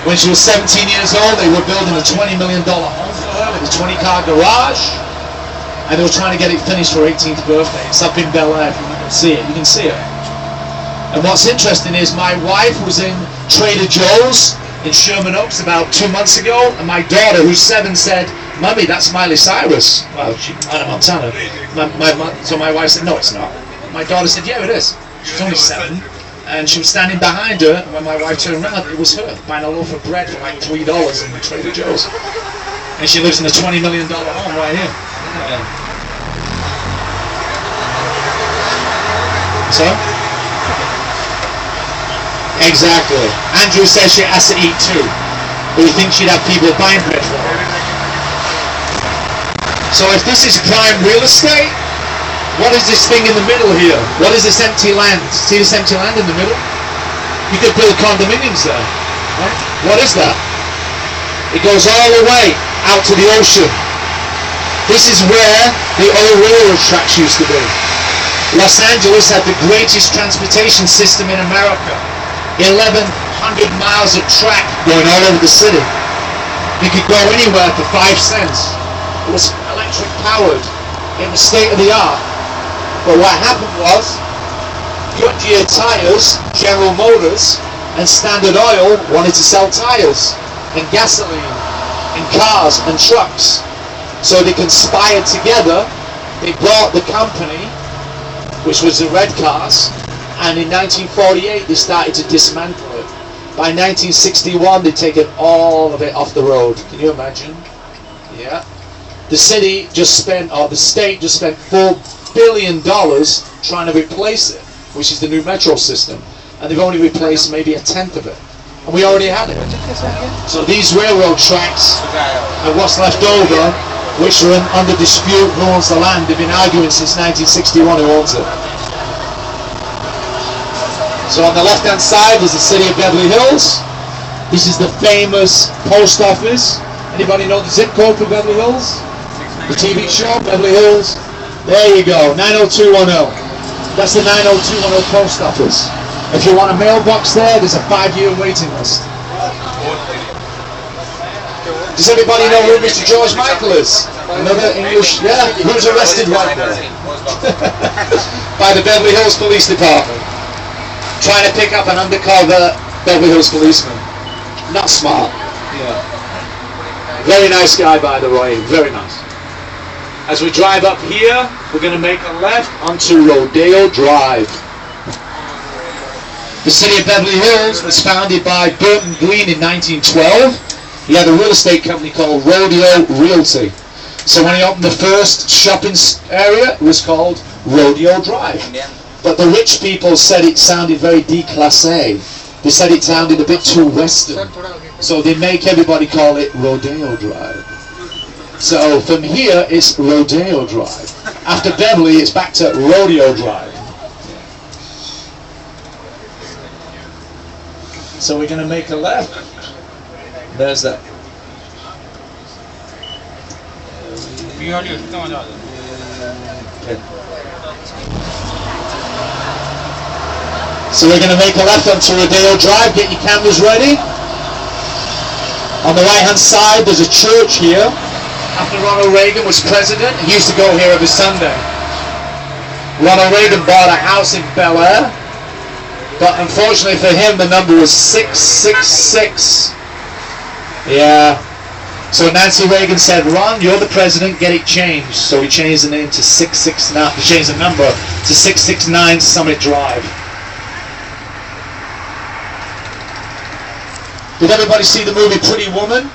When she was 17 years old, they were building a $20 million home for her with a 20-car garage. And they were trying to get it finished for her 18th birthday. It's up in Bel Air, if you can see it. You can see it. And what's interesting is my wife was in Trader Joe's in Sherman Oaks about 2 months ago, and my daughter, who's 7, said, "Mummy, that's Miley Cyrus." Well, she's Anna Montana. So my wife said, "No, it's not." My daughter said, "Yeah, it is." She's only 7. And she was standing behind her, and when my wife turned around, it was her, buying a loaf of bread for like $3 in the Trader Joe's. And she lives in a $20 million home right here. Yeah. So? Exactly. Andrew says she has to eat too. But you think she'd have people buying bread for her. So if this is prime real estate, what is this thing in the middle here? What is this empty land? See this empty land in the middle? You could build condominiums there. Right? What is that? It goes all the way out to the ocean. This is where the old railroad tracks used to be. Los Angeles had the greatest transportation system in America. 1,100 miles of track going all over the city. You could go anywhere for 5 cents. It was electric powered. It was state of the art. But what happened was, Goodyear tires, General Motors, and Standard Oil wanted to sell tires and gasoline and cars and trucks. So they conspired together. They bought the company, which was the red cars, and in 1948 they started to dismantle it. By 1961 they'd taken all of it off the road. Can you imagine? Yeah. The city just spent, or the state just spent $4 billion trying to replace it, which is the new metro system, and they've only replaced maybe 1/10 of it, and we already had it. So these railroad tracks and what's left over, which are under dispute who owns the land, they've been arguing since 1961 who owns it. So on the left hand side is the city of Beverly Hills. This is the famous post office. Anybody know the zip code for Beverly Hills? The TV show, Beverly Hills. There you go, 90210. That's the 90210 post office. If you want a mailbox there's a 5-year waiting list. Does everybody know who Mr. George Michael is? Another English, yeah, he was arrested right there. By the Beverly Hills Police Department. Trying to pick up an undercover Beverly Hills policeman. Not smart. Yeah. Very nice guy, by the way, very nice. As we drive up here, we're going to make a left onto Rodeo Drive. The city of Beverly Hills was founded by Burton Green in 1912. He had a real estate company called Rodeo Realty. So when he opened the first shopping area, it was called Rodeo Drive. But the rich people said it sounded very déclassé. They said it sounded a bit too Western. So they make everybody call it Rodeo Drive. So from here, it's Rodeo Drive. After Beverly, it's back to Rodeo Drive. So we're going to make a left. There's that. Okay. So we're going to make a left onto Rodeo Drive. Get your cameras ready. On the right hand side, there's a church here. After Ronald Reagan was president, he used to go here every Sunday. Ronald Reagan bought a house in Bel Air, but unfortunately for him, the number was 666. Yeah. So Nancy Reagan said, "Ron, you're the president, get it changed." So he changed the name to 669. He changed the number to 669 Summit Drive. Did everybody see the movie Pretty Woman?